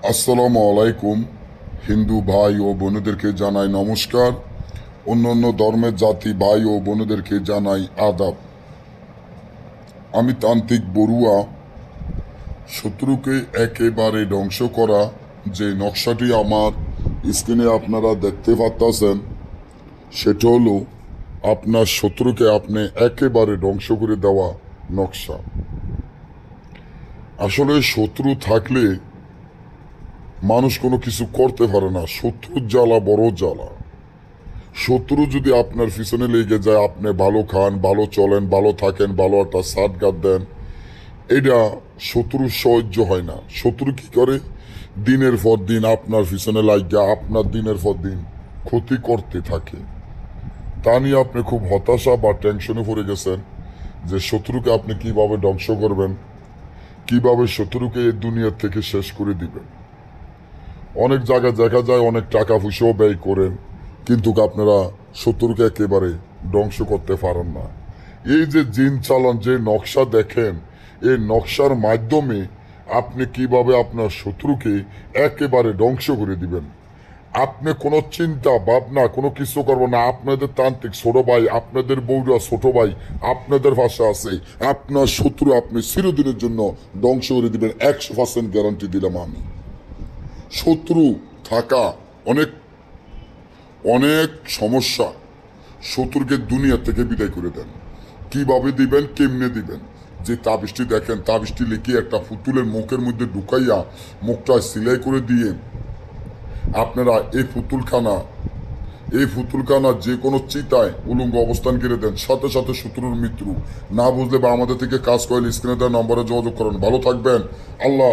আসসালামু আলাইকুম। হিন্দু ভাই ও বোনেদেরকে জানাই নমস্কার। অন্যান্য ধর্মের জাতি ভাই ও বোনেদেরকে জানাই আদাব। আমি তান্ত্রিক বড়ুয়া। শত্রুকে একেবারে ধ্বংস করা যে নকশাটি আমার স্ক্রিনে আপনারা দেখতে পাচ্ছেন, সেটা হলো আপনার শত্রুকে আপনি একেবারে ধ্বংস করে দেওয়া নকশা। আসলে শত্রু থাকলে মানুষ কোনো কিছু করতে পারে না। শত্রুর জ্বালা বড় জ্বালা। শত্রু যদি আপনার পিছনে লেগে যায়, আপনি ভালো খান, ভালো চলেন, ভালো থাকেন, ভালো একটা সাট গাদ দেন, এটা শত্রুর সহ্য হয় না। শত্রু কি করে? দিনের পর দিন আপনার পিছনে লাগিয়া আপনার দিনের পর দিন ক্ষতি করতে থাকে। তা নিয়ে আপনি খুব হতাশা বা টেনশনে পড়ে গেছেন যে শত্রুকে আপনি কিভাবে ধ্বংস করবেন, কিভাবে শত্রুকে এই দুনিয়ার থেকে শেষ করে দিবেন। অনেক জায়গায় দেখা যায় অনেক টাকা পয়সাও ব্যয় করেন, কিন্তু আপনারা শত্রুকে একেবারে ধ্বংস করতে পারেন না। এই যে জিন চালান, যে নকশা দেখেন, এই নকশার মাধ্যমে আপনি কিভাবে আপনার শত্রুকে একেবারে ধ্বংস করে দিবেন। আপনি কোনো চিন্তা ভাবনা কোনো কিছু করবো না। আপনাদের তান্ত্রিক ছোট ভাই, আপনাদের বউরা ছোট ভাই আপনাদের পাশে আছে। আপনার শত্রু আপনি চিরদিনের জন্য ধ্বংস করে দিবেন, 100% গ্যারান্টি দিলাম আমি। শত্রু থাকা অনেক অনেক সমস্যা। শত্রুকে দুনিয়া থেকে বিদায় করে দেন। কিভাবে দিবেন, কেমনে দিবেন? যে তাবিজটি দেখেন, তাবিজটি লিখে একটা পুতুলের মুখের মধ্যে ঢুকাইয়া মুখটা সিলাই করে দিয়ে আপনারা এই পুতুলখানা যে কোনো চিতায় উলঙ্গ অবস্থান করে দেন, সাথে সাথে শত্রুর মৃত্যু। না বুঝলে বা আমাদের থেকে কাজ করেন, স্ক্রিনে দেওয়া নম্বরে যোগাযোগ করেন। ভালো থাকবেন। আল্লাহ